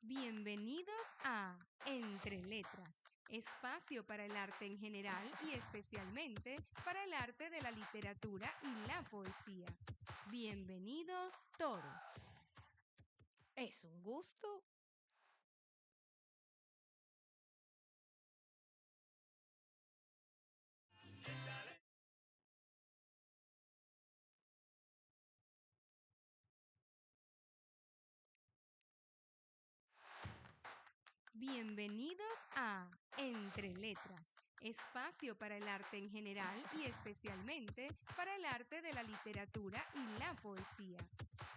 Bienvenidos a Entre Letras, espacio para el arte en general y especialmente para el arte de la literatura y la poesía. Bienvenidos todos. Es un gusto. Bienvenidos a Entre Letras, espacio para el arte en general y especialmente para el arte de la literatura y la poesía.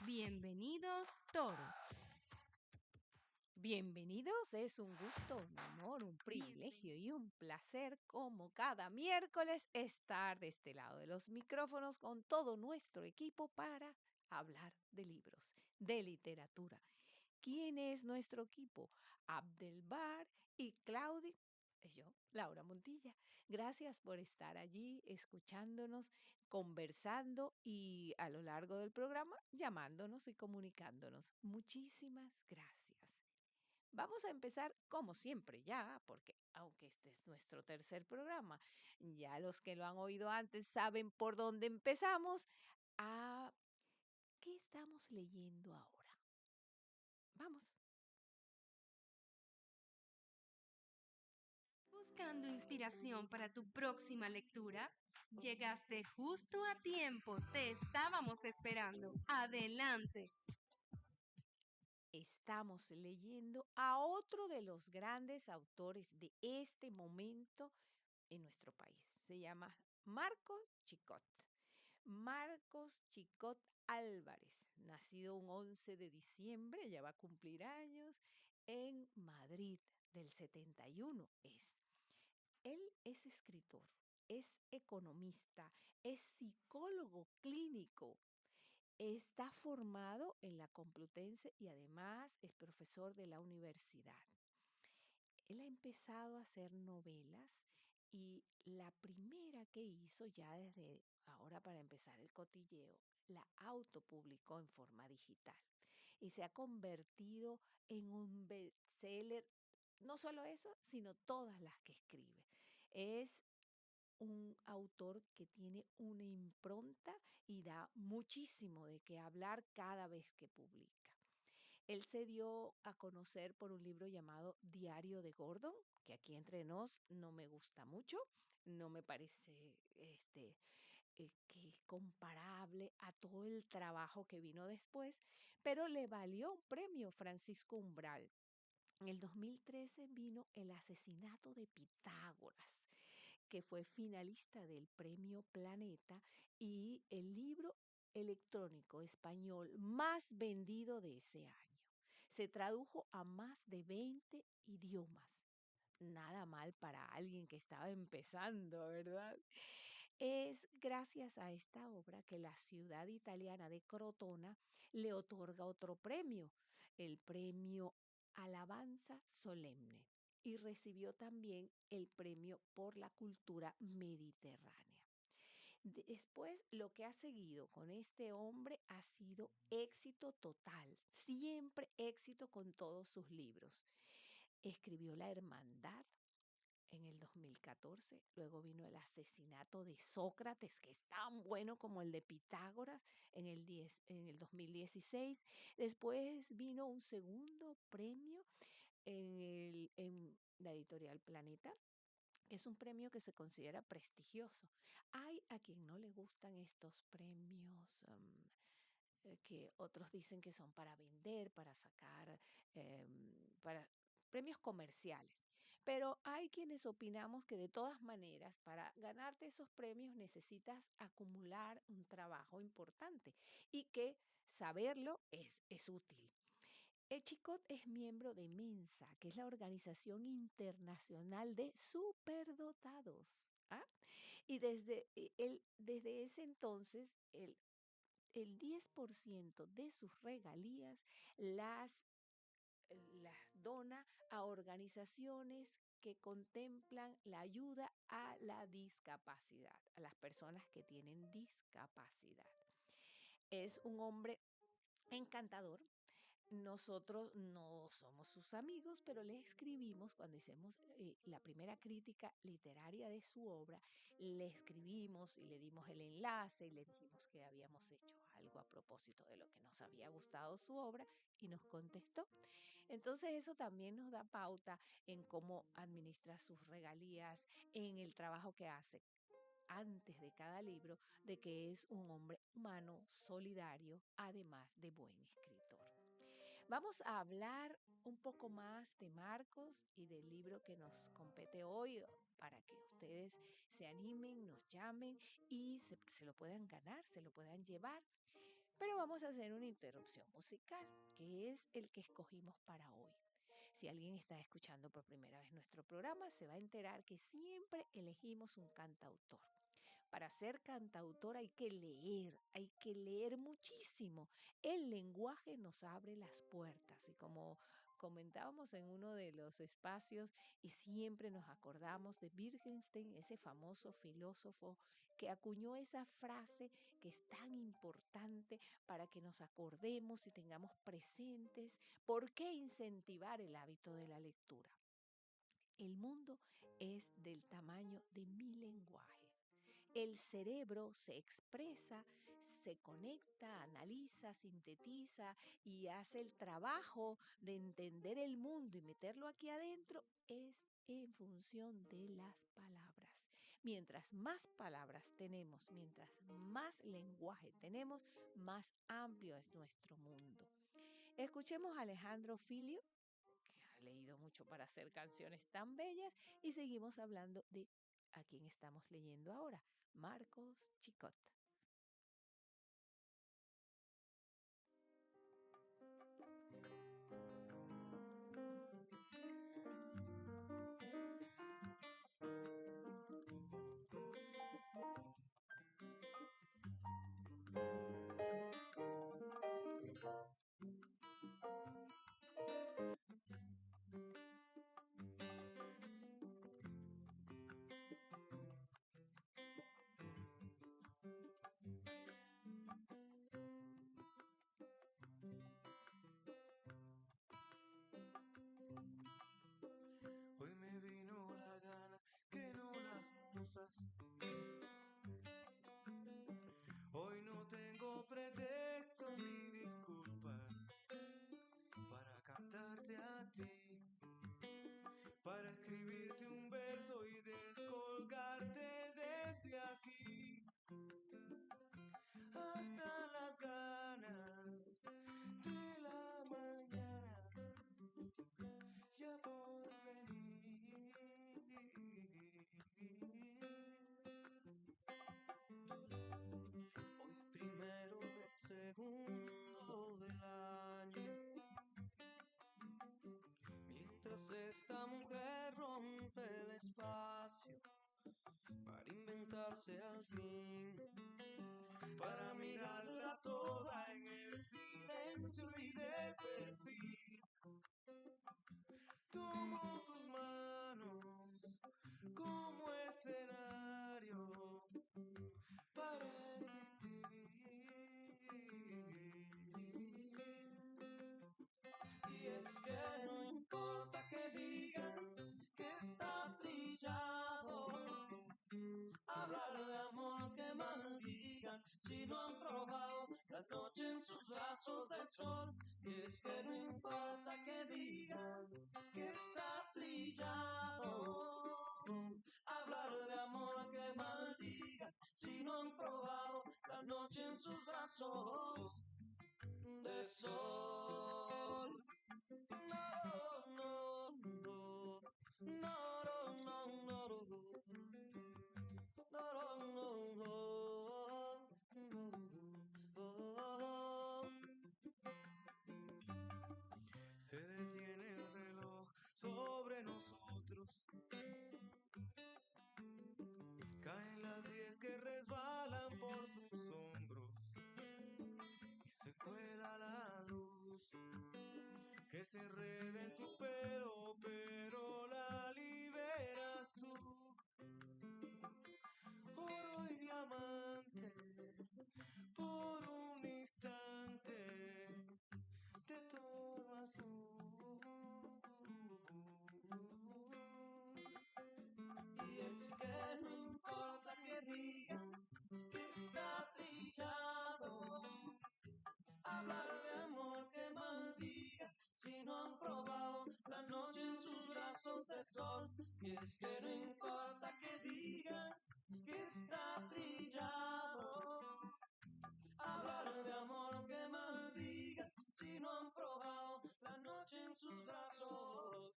Bienvenidos todos. Bienvenidos, es un gusto, un honor, un privilegio y un placer como cada miércoles estar de este lado de los micrófonos con todo nuestro equipo para hablar de libros, de literatura. ¿Quién es nuestro equipo? Abdelbar y Claudi. Yo, Laura Montilla. Gracias por estar allí escuchándonos, conversando y a lo largo del programa llamándonos y comunicándonos. Muchísimas gracias. Vamos a empezar como siempre ya, porque aunque este es nuestro tercer programa, ya los que lo han oído antes saben por dónde empezamos. ¿A qué estamos leyendo ahora? Vamos. ¿Buscando inspiración para tu próxima lectura? Llegaste justo a tiempo, te estábamos esperando. Adelante. Estamos leyendo a otro de los grandes autores de este momento en nuestro país. Se llama Marcos Chicot. Marcos Chicot Álvarez, nacido un 11 de diciembre, ya va a cumplir años, en Madrid del 71 es. Él es escritor, es economista, es psicólogo clínico. Está formado en la Complutense y además es profesor de la universidad. Él ha empezado a hacer novelas y la primera que hizo ya desde ahora para empezar el cotilleo, la autopublicó en forma digital y se ha convertido en un bestseller. No solo eso, sino todas las que escribe. Es un autor que tiene una impronta y da muchísimo de qué hablar cada vez que publica. Él se dio a conocer por un libro llamado Diario de Gordon, que aquí entre nos no me gusta mucho, no me parece que es comparable a todo el trabajo que vino después, pero le valió un premio Francisco Umbral. En el 2013 vino El asesinato de Pitágoras, que fue finalista del Premio Planeta y el libro electrónico español más vendido de ese año. Se tradujo a más de 20 idiomas. Nada mal para alguien que estaba empezando, ¿verdad? Es gracias a esta obra que la ciudad italiana de Crotona le otorga otro premio, el premio Alabanza Solemne, y recibió también el premio por la cultura mediterránea. Después, lo que ha seguido con este hombre ha sido éxito total, siempre éxito con todos sus libros. Escribió La Hermandad en el 2014, luego vino El asesinato de Sócrates, que es tan bueno como el de Pitágoras en el 2016. Después vino un segundo premio en la editorial Planeta, que es un premio que se considera prestigioso. Hay a quien no le gustan estos premios, que otros dicen que son para vender, para sacar, para premios comerciales. Pero hay quienes opinamos que de todas maneras, para ganarte esos premios necesitas acumular un trabajo importante y que saberlo es útil. Chicot es miembro de Mensa, que es la Organización Internacional de Superdotados. ¿Ah? Y desde ese entonces, el 10% de sus regalías las dona a organizaciones que contemplan la ayuda a la discapacidad, a las personas que tienen discapacidad. Es un hombre encantador, nosotros no somos sus amigos, pero le escribimos cuando hicimos la primera crítica literaria de su obra, le escribimos y le dimos el enlace y le dijimos que habíamos hecho algo a propósito de lo que nos había gustado su obra y nos contestó. Entonces eso también nos da pauta en cómo administra sus regalías, en el trabajo que hace antes de cada libro, de que es un hombre humano, solidario, además de buen escritor. Vamos a hablar un poco más de Marcos y del libro que nos compete hoy para que ustedes se animen, nos llamen y se lo puedan ganar, se lo puedan llevar. Pero vamos a hacer una interrupción musical, que es el que escogimos para hoy. Si alguien está escuchando por primera vez nuestro programa, se va a enterar que siempre elegimos un cantautor. Para ser cantautor hay que leer muchísimo. El lenguaje nos abre las puertas y como comentábamos en uno de los espacios y siempre nos acordamos de Wittgenstein, ese famoso filósofo que acuñó esa frase que es tan importante para que nos acordemos y tengamos presentes por qué incentivar el hábito de la lectura. El mundo es del tamaño de mi lenguaje. El cerebro se expresa, se conecta, analiza, sintetiza y hace el trabajo de entender el mundo y meterlo aquí adentro es en función de las palabras. Mientras más palabras tenemos, mientras más lenguaje tenemos, más amplio es nuestro mundo. Escuchemos a Alejandro Filio, que ha leído mucho para hacer canciones tan bellas, y seguimos hablando de a quién estamos leyendo ahora, Marcos Chicot. Hoy me vino la gana que no las musas. Hoy no tengo pretexto ni disculpas para cantarte a ti, para escribirte un verso y descolgarte desde aquí hasta las ganas de la mañana ya por venir. Hoy primero del segundo del año, mientras esta mujer rompe el espacio para inventarse al fin, para mirarla toda en el silencio y de perfil. Tomo sus manos como escenario para existir. Y es que no importa que digan que está trillado, hablar de amor que maldigan si no han probado la noche en sus brazos de sol. Y es que no importa que digan que está trillado, hablar de amor que maldigan si no han probado la noche en sus brazos de sol. No, no, no, no, no, no, no, no, no. Se detiene el reloj sobre nosotros. Caen las 10 que resbalan por sus hombros y se cuela la luz que se enreda en tu pelo, pero la liberas tú. Oro y diamante, por un instante, te tomo sol. Y es que no importa que digan que está trillado, hablar de amor que maldigan si no han probado la noche en sus brazos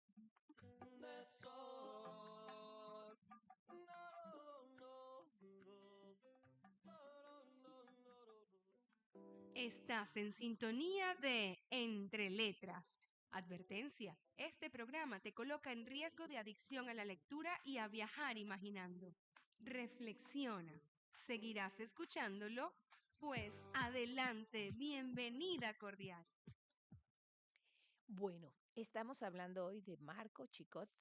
de sol. No, no, no, no, no, no, no. Estás en sintonía de Entre Letras. Advertencia, este programa te coloca en riesgo de adicción a la lectura y a viajar imaginando. Reflexiona. ¿Seguirás escuchándolo? Pues adelante, bienvenida cordial. Bueno, estamos hablando hoy de Marco Chicot,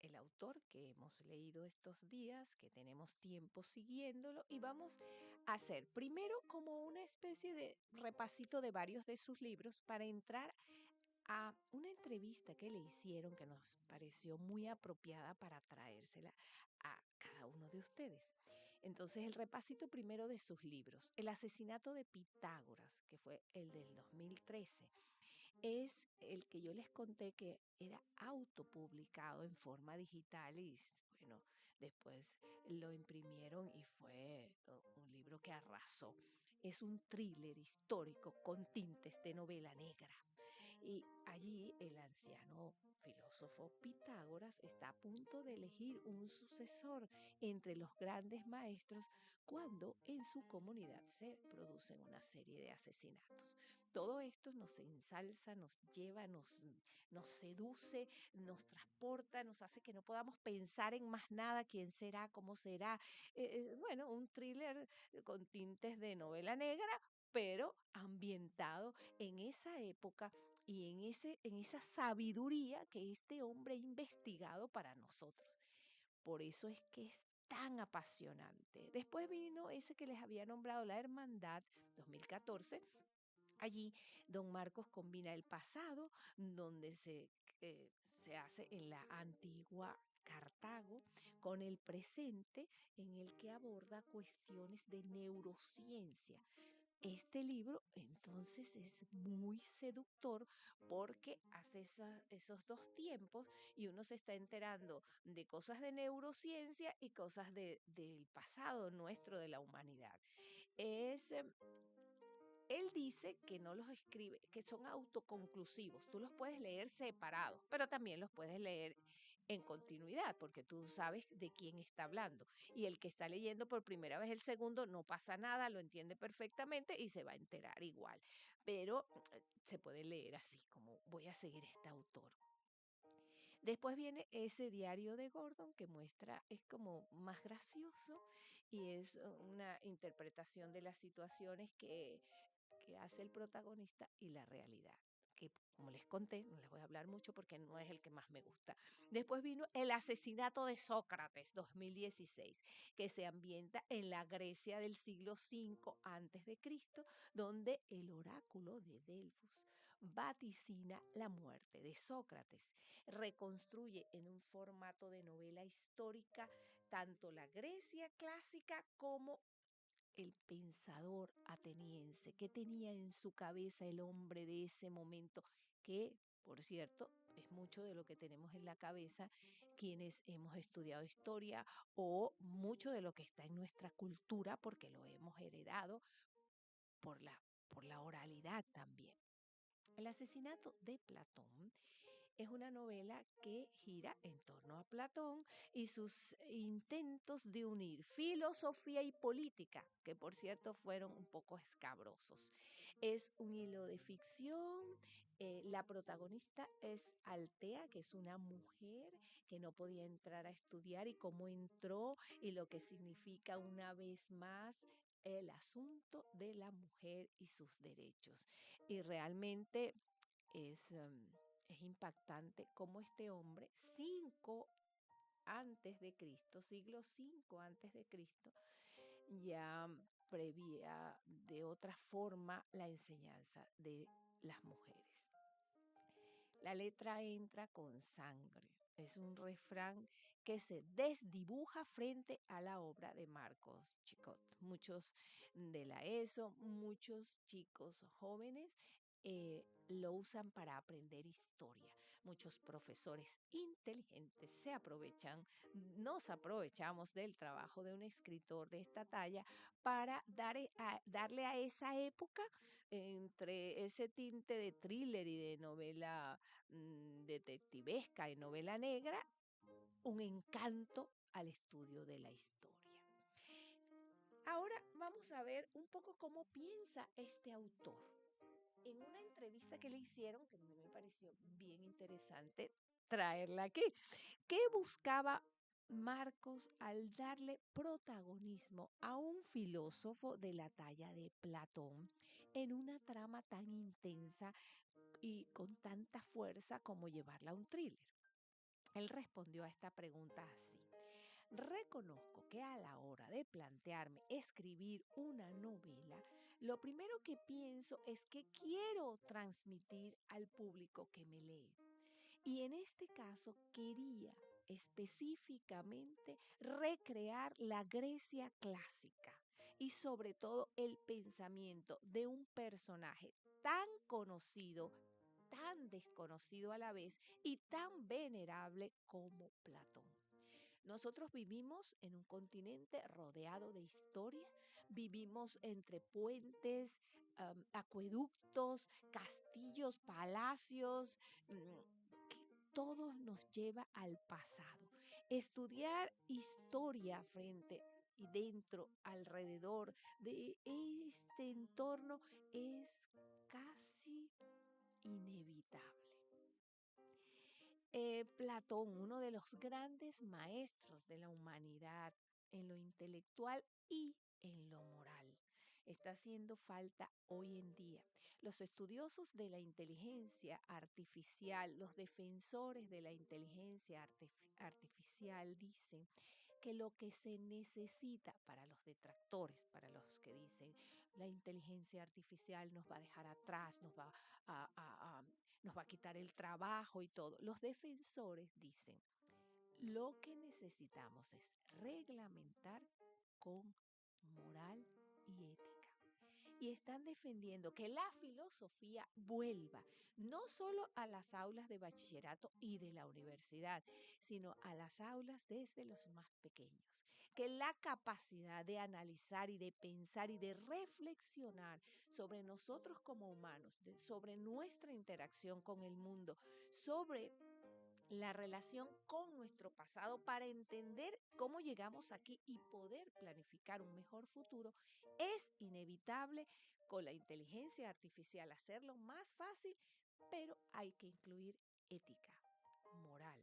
el autor que hemos leído estos días, que tenemos tiempo siguiéndolo, y vamos a hacer primero como una especie de repasito de varios de sus libros para entrar a una entrevista que le hicieron que nos pareció muy apropiada para traérsela a cada uno de ustedes. Entonces, el repasito primero de sus libros. El asesinato de Pitágoras, que fue el del 2013, es el que yo les conté que era autopublicado en forma digital y bueno, después lo imprimieron y fue un libro que arrasó. Es un thriller histórico con tintes de novela negra. Y allí el anciano filósofo Pitágoras está a punto de elegir un sucesor entre los grandes maestros cuando en su comunidad se producen una serie de asesinatos. Todo esto nos ensalza, nos lleva, nos seduce, nos transporta, nos hace que no podamos pensar en más nada, quién será, cómo será. Bueno, un thriller con tintes de novela negra, pero ambientado en esa época y en esa sabiduría que este hombre ha investigado para nosotros. Por eso es que es tan apasionante. Después vino ese que les había nombrado, La Hermandad, 2014. Allí, don Marcos combina el pasado, donde se hace en la antigua Cartago, con el presente, en el que aborda cuestiones de neurociencia. Este libro entonces es muy seductor porque hace esos dos tiempos y uno se está enterando de cosas de neurociencia y cosas del pasado nuestro, de la humanidad. Es Él dice que no los escribe, que son autoconclusivos. Tú los puedes leer separados, pero también los puedes leer en continuidad, porque tú sabes de quién está hablando. Y el que está leyendo por primera vez el segundo, no pasa nada, lo entiende perfectamente y se va a enterar igual. Pero se puede leer así, como voy a seguir este autor. Después viene ese diario de Gordon que muestra, es como más gracioso y es una interpretación de las situaciones que hace el protagonista y la realidad. Que como les conté, no les voy a hablar mucho porque no es el que más me gusta. Después vino El asesinato de Sócrates, 2016, que se ambienta en la Grecia del siglo V antes de Cristo, donde el oráculo de Delfos vaticina la muerte de Sócrates. Reconstruye en un formato de novela histórica tanto la Grecia clásica como el pensador ateniense, qué tenía en su cabeza el hombre de ese momento, que, por cierto, es mucho de lo que tenemos en la cabeza quienes hemos estudiado historia o mucho de lo que está en nuestra cultura porque lo hemos heredado por por la oralidad también. El asesinato de Platón es una novela que gira en torno a Platón y sus intentos de unir filosofía y política, que por cierto fueron un poco escabrosos. Es un hilo de ficción. La protagonista es Altea, que es una mujer que no podía entrar a estudiar y cómo entró y lo que significa una vez más el asunto de la mujer y sus derechos. Y realmente es impactante cómo este hombre, 5 antes de Cristo, siglo 5 antes de Cristo, ya prevía de otra forma la enseñanza de las mujeres. La letra entra con sangre. Es un refrán que se desdibuja frente a la obra de Marcos Chicot. Muchos de la ESO, muchos chicos jóvenes lo usan para aprender historia, Muchos profesores inteligentes nos aprovechamos del trabajo de un escritor de esta talla para darle a esa época, entre ese tinte de thriller y de novela detectivesca y novela negra, un encanto al estudio de la historia. Ahora vamos a ver un poco cómo piensa este autor. En una entrevista que le hicieron, que me pareció bien interesante traerla aquí, ¿qué buscaba Marcos al darle protagonismo a un filósofo de la talla de Platón en una trama tan intensa y con tanta fuerza como llevarla a un thriller? Él respondió a esta pregunta así: reconozco que a la hora de plantearme escribir una novela, lo primero que pienso es que quiero transmitir al público que me lee. Y en este caso quería específicamente recrear la Grecia clásica y sobre todo el pensamiento de un personaje tan conocido, tan desconocido a la vez y tan venerable como Platón. Nosotros vivimos en un continente rodeado de historia, vivimos entre puentes, acueductos, castillos, palacios, que todo nos lleva al pasado. Estudiar historia frente y dentro, alrededor de este entorno es casi inevitable. Platón, uno de los grandes maestros de la humanidad en lo intelectual y en lo moral, está haciendo falta hoy en día. Los estudiosos de la inteligencia artificial, los defensores de la inteligencia artificial dicen que lo que se necesita, para los detractores, para los que dicen la inteligencia artificial nos va a dejar atrás, nos va a quitar el trabajo y todo, los defensores dicen lo que necesitamos es reglamentar con moral y ética. Y están defendiendo que la filosofía vuelva no solo a las aulas de bachillerato y de la universidad, sino a las aulas desde los más pequeños. Que la capacidad de analizar y de pensar y de reflexionar sobre nosotros como humanos, sobre nuestra interacción con el mundo, sobre la relación con nuestro pasado para entender cómo llegamos aquí y poder planificar un mejor futuro, es inevitable con la inteligencia artificial hacerlo más fácil, pero hay que incluir ética, moral.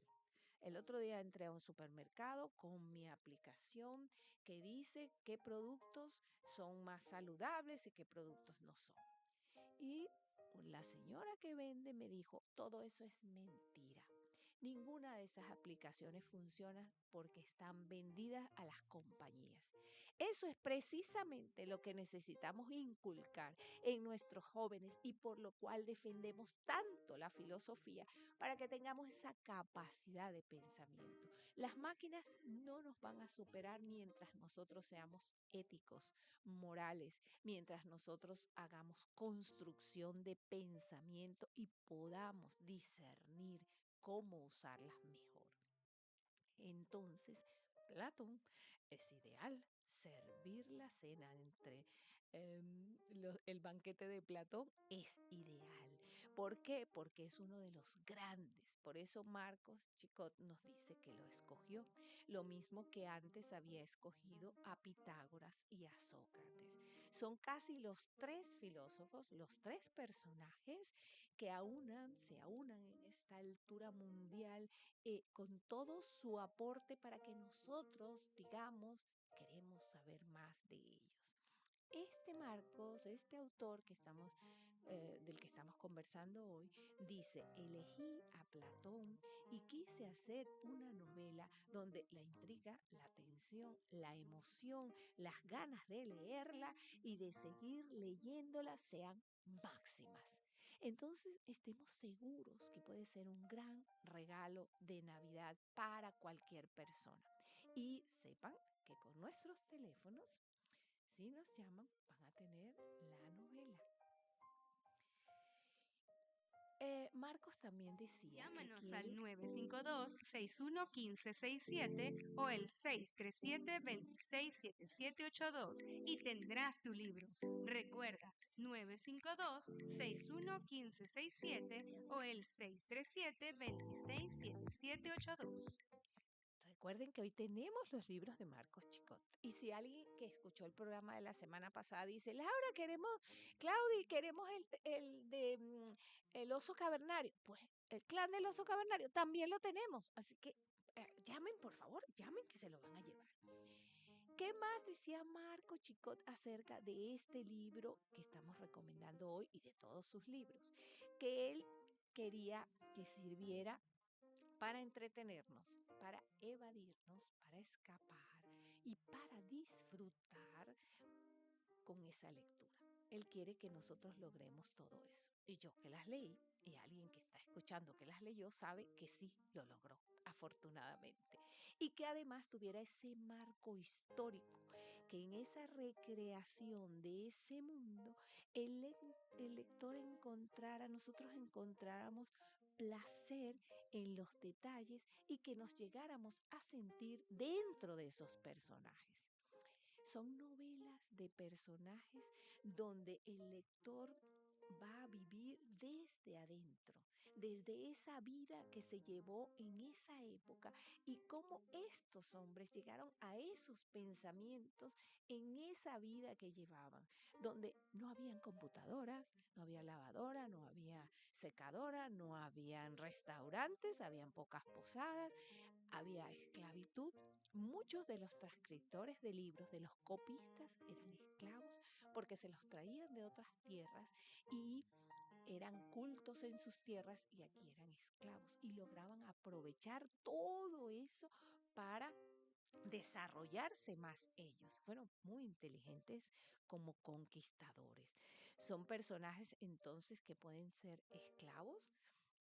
El otro día entré a un supermercado con mi aplicación que dice qué productos son más saludables y qué productos no son. Y la señora que vende me dijo, todo eso es mentira. Ninguna de esas aplicaciones funciona porque están vendidas a las compañías. Eso es precisamente lo que necesitamos inculcar en nuestros jóvenes y por lo cual defendemos tanto la filosofía para que tengamos esa capacidad de pensamiento. Las máquinas no nos van a superar mientras nosotros seamos éticos, morales, mientras nosotros hagamos construcción de pensamiento y podamos discernir cómo usarlas mejor. Entonces, Platón es ideal. Servir la cena entre el banquete de Platón es ideal. ¿Por qué? Porque es uno de los grandes. Por eso Marcos Chicot nos dice que lo escogió. Lo mismo que antes había escogido a Pitágoras y a Sócrates. Son casi los tres filósofos, los tres personajes que se aunan en esta altura mundial con todo su aporte para que nosotros digamos, queremos saber más de ellos. Este Marcos, este autor del que estamos conversando hoy, dice, elegí a Platón y quise hacer una novela donde la intriga, la tensión, la emoción, las ganas de leerla y de seguir leyéndola sean máximas. Entonces estemos seguros que puede ser un gran regalo de Navidad para cualquier persona. Y sepan que con nuestros teléfonos, si nos llaman, van a tener la novela. Marcos también decía que Llámanos quiere... al 952-611567 o el 637-267782 y tendrás tu libro. Recuerda, 952-611567 o el 637-267782. Recuerden que hoy tenemos los libros de Marcos Chicot. Y si alguien que escuchó el programa de la semana pasada dice, Laura, Claudi, queremos el oso cavernario. Pues el clan del oso cavernario también lo tenemos. Así que llamen, por favor, llamen que se lo van a llevar. ¿Qué más decía Marcos Chicot acerca de este libro que estamos recomendando hoy y de todos sus libros? Que él quería que sirviera para entretenernos, para evadirnos, para escapar y para disfrutar con esa lectura. Él quiere que nosotros logremos todo eso. Y yo que las leí, y alguien que está escuchando que las leyó, sabe que sí lo logró, afortunadamente. Y que además tuviera ese marco histórico, que en esa recreación de ese mundo, el lector encontrara, nosotros encontráramos placer en los detalles y que nos llegáramos a sentir dentro de esos personajes. Son novelas de personajes donde el lector va a vivir desde adentro, desde esa vida que se llevó en esa época y cómo estos hombres llegaron a esos pensamientos en esa vida que llevaban, donde no habían computadoras, no había lavadora, no había secadora, no habían restaurantes, habían pocas posadas, había esclavitud. Muchos de los transcriptores de libros, de los copistas, eran esclavos porque se los traían de otras tierras y eran cultos en sus tierras y aquí eran esclavos y lograban aprovechar todo eso para desarrollarse más ellos. Fueron muy inteligentes como conquistadores. Son personajes entonces que pueden ser esclavos,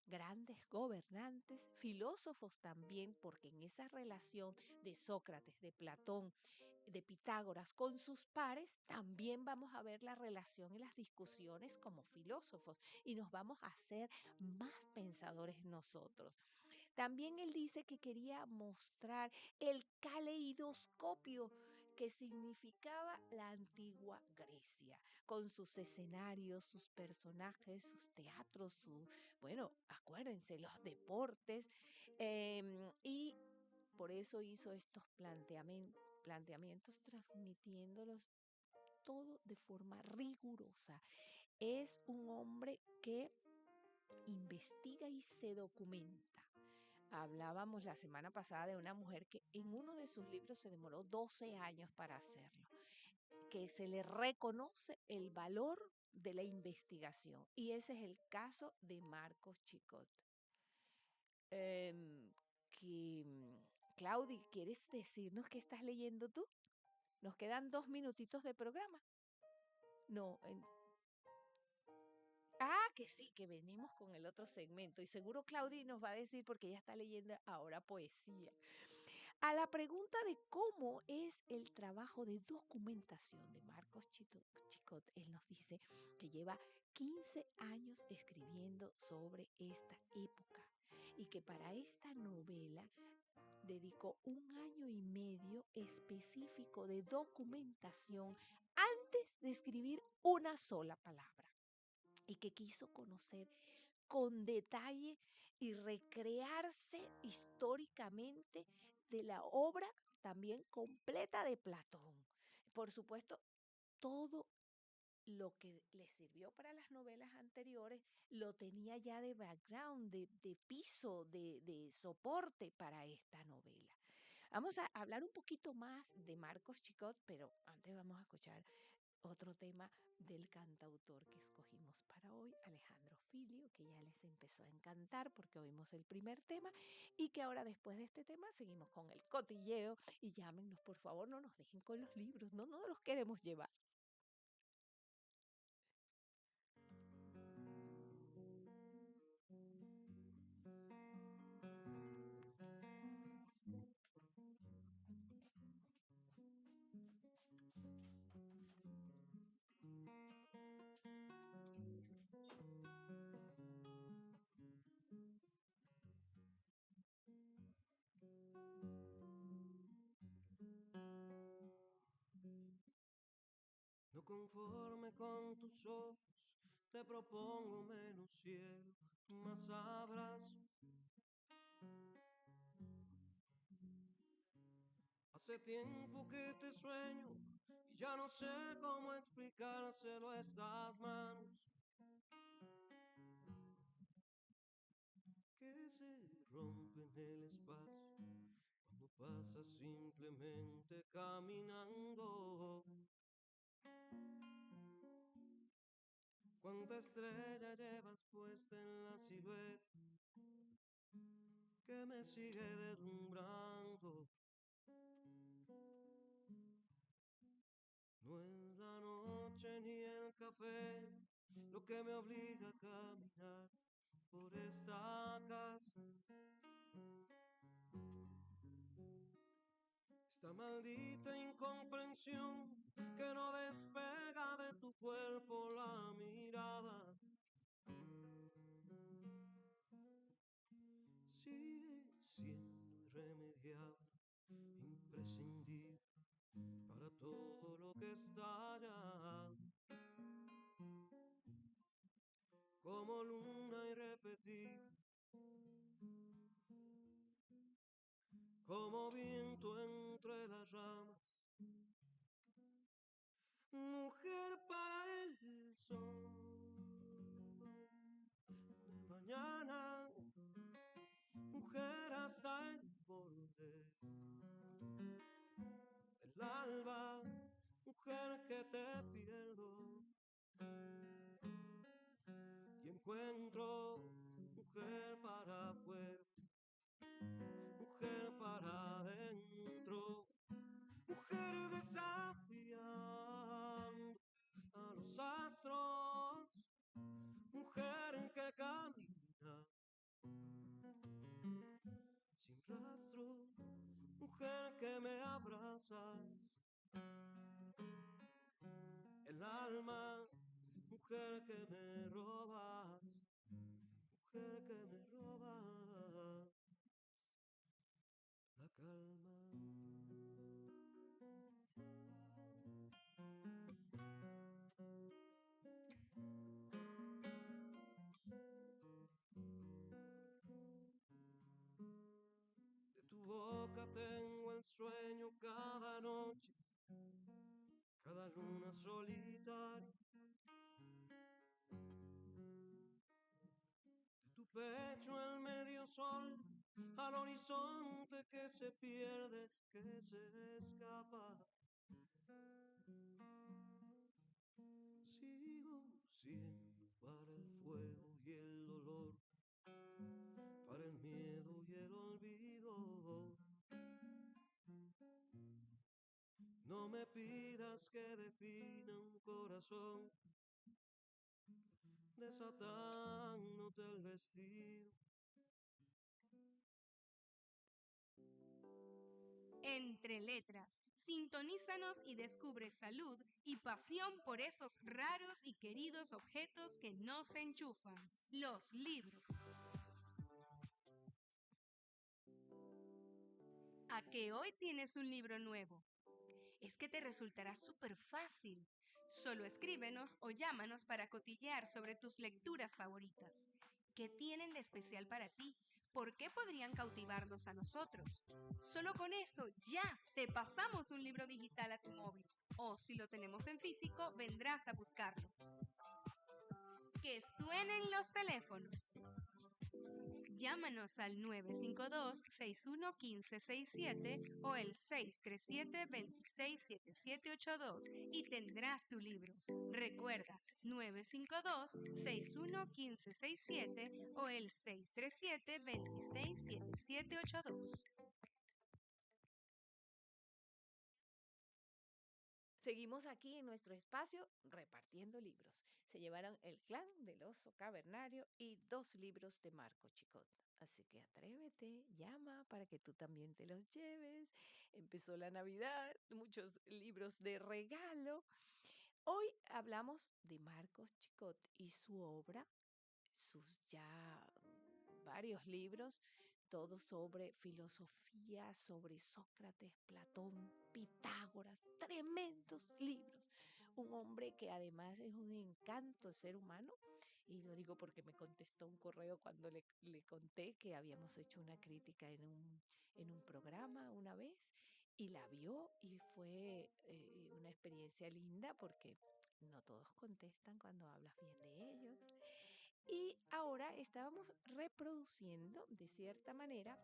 grandes gobernantes, filósofos también, porque en esa relación de Sócrates, de Platón, de Pitágoras con sus pares, también vamos a ver la relación y las discusiones como filósofos y nos vamos a hacer más pensadores nosotros. También él dice que quería mostrar el caleidoscopio que significaba la antigua Grecia, con sus escenarios, sus personajes, sus teatros, bueno, acuérdense, los deportes, y por eso hizo estos planteamientos transmitiéndolos todo de forma rigurosa. Es un hombre que investiga y se documenta. Hablábamos la semana pasada de una mujer que en uno de sus libros se demoró 12 años para hacerlo, que se le reconoce el valor de la investigación. Y ese es el caso de Marcos Chicot. Em, Claudi, ¿quieres decirnos qué estás leyendo tú? Nos quedan 2 minutitos de programa. No, que sí, que venimos con el otro segmento. Y seguro Claudi nos va a decir porque ella está leyendo ahora poesía. A la pregunta de cómo es el trabajo de documentación de Marcos Chicot, él nos dice que lleva 15 años escribiendo sobre esta época y que para esta novela dedicó 1 año y medio específico de documentación antes de escribir una sola palabra y que quiso conocer con detalle y recrearse históricamente de la obra también completa de Platón. Por supuesto, todo lo que le sirvió para las novelas anteriores lo tenía ya de background, de piso, de soporte para esta novela. Vamos a hablar un poquito más de Marcos Chicot, pero antes vamos a escuchar otro tema del cantautor que escogimos para hoy, Alejandro Filio, que ya les empezó a encantar porque oímos el primer tema y que ahora después de este tema seguimos con el cotilleo y llámenos por favor, no nos dejen con los libros, no los queremos llevar. conforme con tus ojos, te propongo menos cielo, más abrazo. Hace tiempo que te sueño y ya no sé cómo explicárselo a estas manos que se rompen el espacio cuando pasas simplemente caminando. Cuánta estrella llevas puesta en la silueta que me sigue deslumbrando. No es la noche ni el café lo que me obliga a caminar por esta casa. Esta maldita incomprensión que no despega de tu cuerpo la mirada. Sigue siendo irremediable, imprescindible para todo lo que estalla. Como luna irrepetible, como viento entre las ramas. Mujer para el sol de mañana, mujer hasta el borde del alba, mujer que te pierdo y encuentro, mujer para afuera, mujer para adentro, mujer desafiando a los astros, mujer que camina sin rastro, mujer que me abrazas el alma, mujer que me robas, mujer que me robas la calma. De tu boca tengo el sueño cada noche, cada luna solitaria. De tu pecho el medio sol, al horizonte que se pierde, que se escapa. Sigo siendo para el fuego y el dolor, para el miedo y el olvido. No me pidas que defina un corazón desatándote el vestido. Entre letras, sintonízanos y descubre salud y pasión por esos raros y queridos objetos que no se enchufan, los libros. ¿A que hoy tienes un libro nuevo? Es que te resultará súper fácil. Solo escríbenos o llámanos para cotillear sobre tus lecturas favoritas. ¿Qué tienen de especial para ti? ¿Por qué podrían cautivarnos a nosotros? Solo con eso ya te pasamos un libro digital a tu móvil. O si lo tenemos en físico, vendrás a buscarlo. Que suenen los teléfonos. Llámanos al 952-611567 o el 637-267782 y tendrás tu libro. Recuerda, 952-611567 o el 637-267782. Seguimos aquí en nuestro espacio repartiendo libros. Se llevaron El clan del oso cavernario y 2 libros de Marco Chicot. Así que atrévete, llama para que tú también te los lleves. Empezó la Navidad, muchos libros de regalo. Hoy hablamos de Marcos Chicot y su obra, sus ya varios libros, todos sobre filosofía, sobre Sócrates, Platón, Pitágoras, tremendos libros. un hombre que además es un encanto ser humano. Y lo digo porque me contestó un correo cuando le conté que habíamos hecho una crítica en un programa una vez y la vio y fue una experiencia linda porque no todos contestan cuando hablas bien de ellos. Y ahora estábamos reproduciendo de cierta manera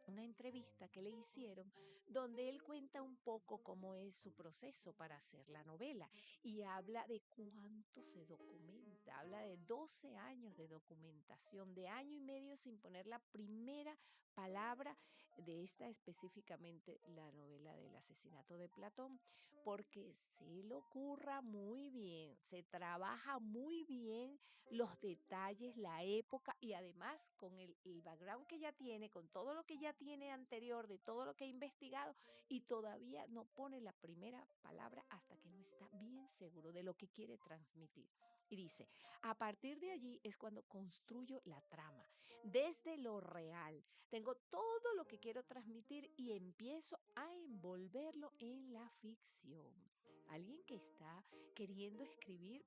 una entrevista que le hicieron donde él cuenta un poco cómo es su proceso para hacer la novela y habla de cuánto se documenta, habla de 12 años de documentación, de año y medio sin poner la primera palabra de esta específicamente la novela del asesinato de Platón, porque se lo curra muy bien, se trabaja muy bien los detalles, la época y además con el background que ya tiene, con todo lo que ya tiene anterior, de todo lo que ha investigado y todavía no pone la primera palabra hasta que no está bien seguro de lo que quiere transmitir. Y dice, a partir de allí es cuando construyo la trama, desde lo real. Tengo todo lo que quiero transmitir y empiezo a envolverlo en la ficción. Alguien que está queriendo escribir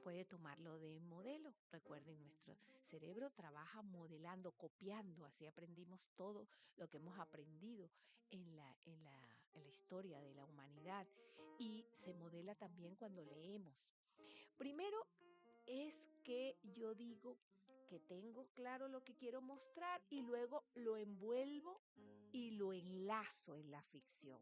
puede tomarlo de modelo. Recuerden, nuestro cerebro trabaja modelando, copiando, así aprendimos todo lo que hemos aprendido en la historia de la humanidad y se modela también cuando leemos. Primero es que yo digo que tengo claro lo que quiero mostrar y luego lo envuelvo y lo enlazo en la ficción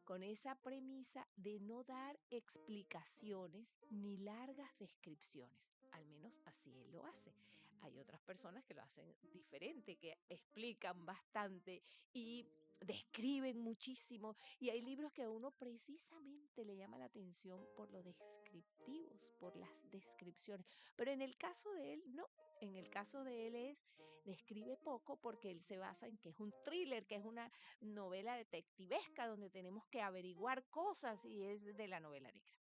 con esa premisa de no dar explicaciones ni largas descripciones. Al menos así él lo hace. Hay otras personas que lo hacen diferente, que explican bastante y describen muchísimo. Y hay libros que a uno precisamente le llama la atención por lo descriptivos, por las descripciones. Pero en el caso de él, no. En el caso de él describe poco porque él se basa en que es un thriller, que es una novela detectivesca donde tenemos que averiguar cosas y es de la novela negra.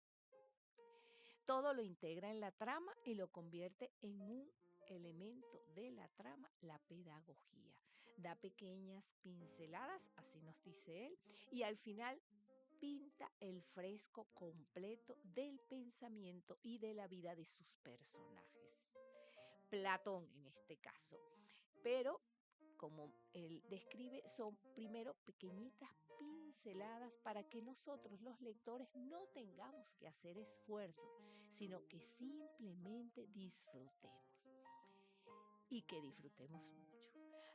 Todo lo integra en la trama y lo convierte en un elemento de la trama, la pedagogía. Da pequeñas pinceladas, así nos dice él, y al final pinta el fresco completo del pensamiento y de la vida de sus personajes. Platón en este caso, pero como él describe, son primero pequeñitas pinceladas para que nosotros los lectores no tengamos que hacer esfuerzos, sino que simplemente disfrutemos y que disfrutemos mucho.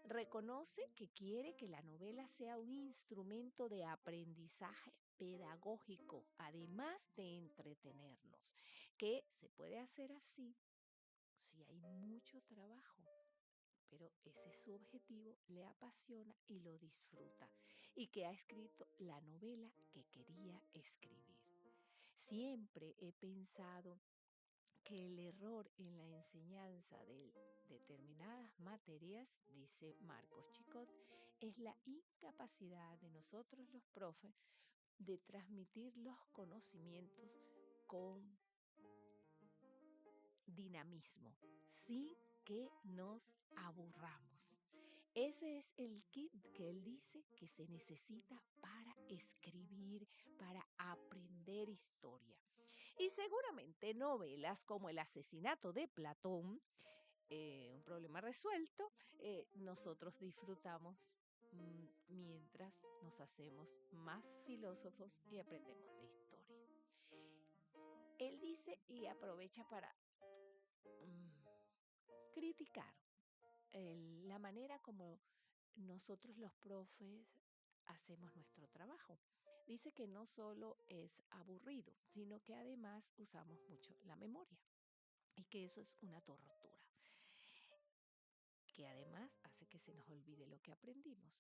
Reconoce que quiere que la novela sea un instrumento de aprendizaje pedagógico, además de entretenernos, que se puede hacer así si hay mucho trabajo, pero ese es su objetivo, le apasiona y lo disfruta, y que ha escrito la novela que quería escribir. Siempre he pensado que el error en la enseñanza de determinadas materias, dice Marcos Chicot, es la incapacidad de nosotros los profes de transmitir los conocimientos con dinamismo, sin que nos aburramos. Ese es el kit que él dice que se necesita para escribir, para aprender historia. Y seguramente novelas como El asesinato de Platón, un problema resuelto, nosotros disfrutamos mientras nos hacemos más filósofos y aprendemos de historia. Él dice y aprovecha para criticar la manera como nosotros los profes hacemos nuestro trabajo. Dice que no solo es aburrido, sino que además usamos mucho la memoria y que eso es una tortura, que además hace que se nos olvide lo que aprendimos.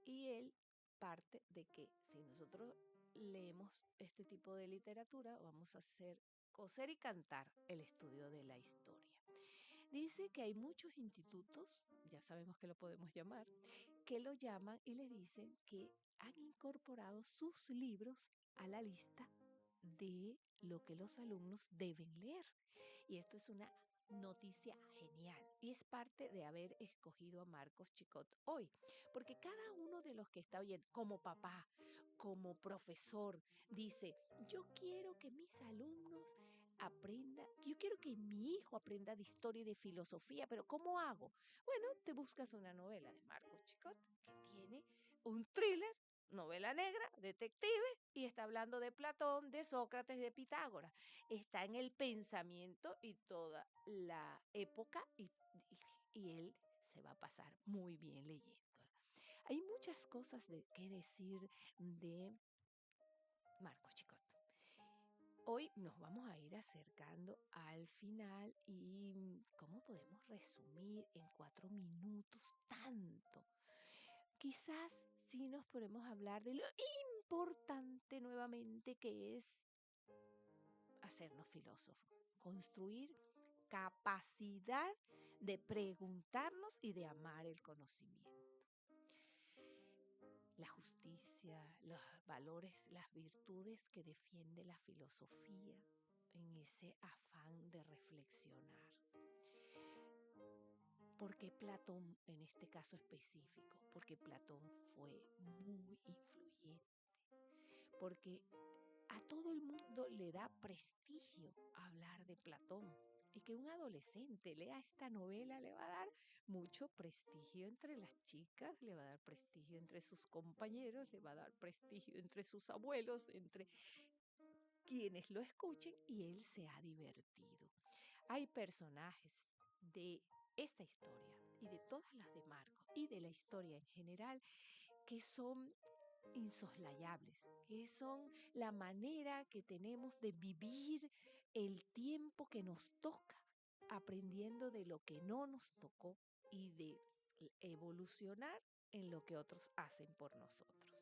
Y él parte de que si nosotros leemos este tipo de literatura, vamos a hacer coser y cantar el estudio de la historia. Dice que hay muchos institutos, ya sabemos que lo podemos llamar, que lo llaman y le dicen que han incorporado sus libros a la lista de lo que los alumnos deben leer. Y esto es una noticia genial y es parte de haber escogido a Marcos Chicot hoy, porque cada uno de los que está oyendo, como papá, como profesor, dice, yo quiero que mis alumnos aprendan, yo quiero que mi hijo aprenda de historia y de filosofía, pero ¿cómo hago? Bueno, te buscas una novela de Marcos Chicot que tiene un thriller, novela negra, detective, y está hablando de Platón, de Sócrates, de Pitágoras. Está en el pensamiento y toda la época y él se va a pasar muy bien leyéndola. Hay muchas cosas que decir de Marcos Chicot. Hoy nos vamos a ir acercando al final y ¿cómo podemos resumir en 4 minutos tanto? Quizás sí nos podemos hablar de lo importante nuevamente que es hacernos filósofos, construir capacidad de preguntarnos y de amar el conocimiento. La justicia, los valores, las virtudes que defiende la filosofía en ese afán de reflexionar. ¿Por qué Platón en este caso específico? Porque Platón fue muy influyente, porque a todo el mundo le da prestigio hablar de Platón. Y que un adolescente lea esta novela le va a dar mucho prestigio entre las chicas, le va a dar prestigio entre sus compañeros, le va a dar prestigio entre sus abuelos, entre quienes lo escuchen y él se ha divertido. Hay personajes de esta historia y de todas las de Marcos y de la historia en general que son insoslayables, que son la manera que tenemos de vivir el tiempo que nos toca, aprendiendo de lo que no nos tocó y de evolucionar en lo que otros hacen por nosotros.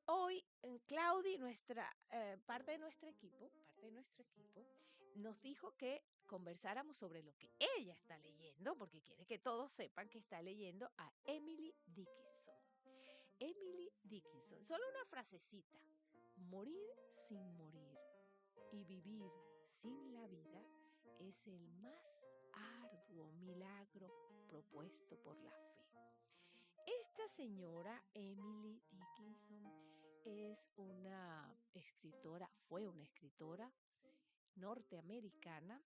Hoy, Claudi, parte de nuestro equipo, nos dijo que conversáramos sobre lo que ella está leyendo, porque quiere que todos sepan que está leyendo a Emily Dickinson. Emily Dickinson, solo una frasecita. Morir sin morir y vivir sin la vida es el más arduo milagro propuesto por la fe. Esta señora Emily Dickinson es una escritora, fue una escritora norteamericana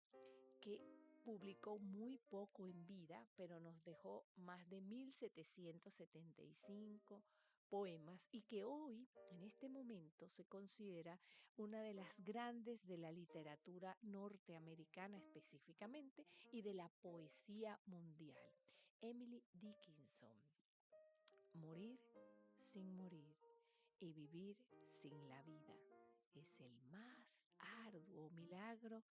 que publicó muy poco en vida, pero nos dejó más de 1775 poemas y que hoy, en este momento, se considera una de las grandes de la literatura norteamericana específicamente y de la poesía mundial. Emily Dickinson, morir sin morir y vivir sin la vida es el más arduo milagro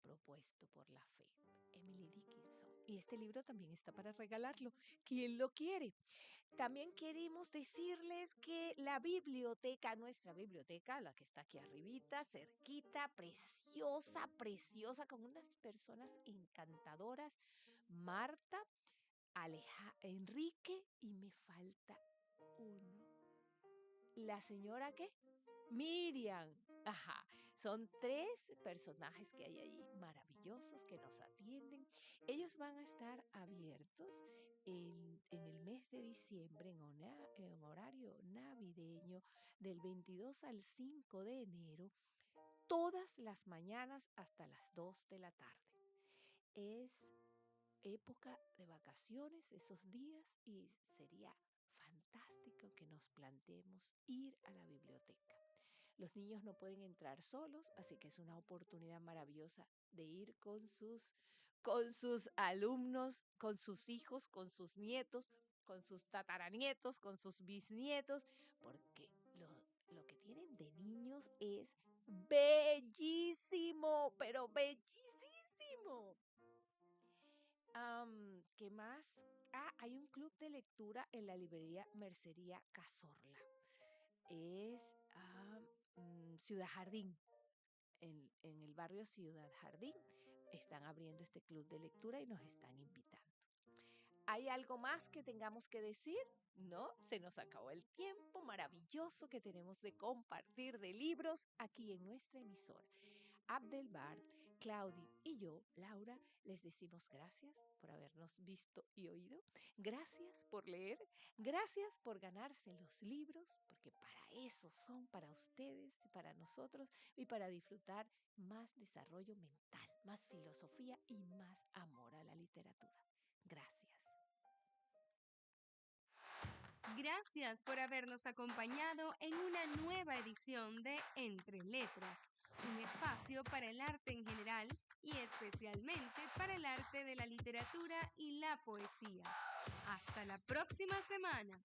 propuesto por la fe. Emily Dickinson. Y este libro también está para regalarlo. ¿Quién lo quiere? También queremos decirles que la biblioteca, nuestra biblioteca, la que está aquí arribita, cerquita, preciosa, preciosa, con unas personas encantadoras, Marta, Enrique y me falta uno. ¿La señora qué? Miriam. Ajá, son 3 personajes que hay allí maravillosos que nos atienden. Ellos van a estar abiertos en el mes de diciembre, en horario navideño, del 22 al 5 de enero, todas las mañanas hasta las 2 de la tarde. Es época de vacaciones esos días y sería fantástico que nos planteemos ir a la biblioteca. Los niños no pueden entrar solos, así que es una oportunidad maravillosa de ir con sus alumnos, con sus hijos, con sus nietos, con sus tataranietos, con sus bisnietos, porque lo que tienen de niños es bellísimo, pero bellísimo. ¿Qué más? Hay un club de lectura en la librería Mercería Cazorla. Es Ciudad Jardín. En el barrio Ciudad Jardín están abriendo este club de lectura y nos están invitando. ¿Hay algo más que tengamos que decir? No, se nos acabó el tiempo maravilloso que tenemos de compartir de libros aquí en nuestra emisora. Abdelbar Claudio y yo, Laura, les decimos gracias por habernos visto y oído. Gracias por leer. Gracias por ganarse los libros, porque para eso son, para ustedes, para nosotros y para disfrutar más desarrollo mental, más filosofía y más amor a la literatura. Gracias. Gracias por habernos acompañado en una nueva edición de Entre Letras, un espacio para el arte en general y especialmente para el arte de la literatura y la poesía. Hasta la próxima semana.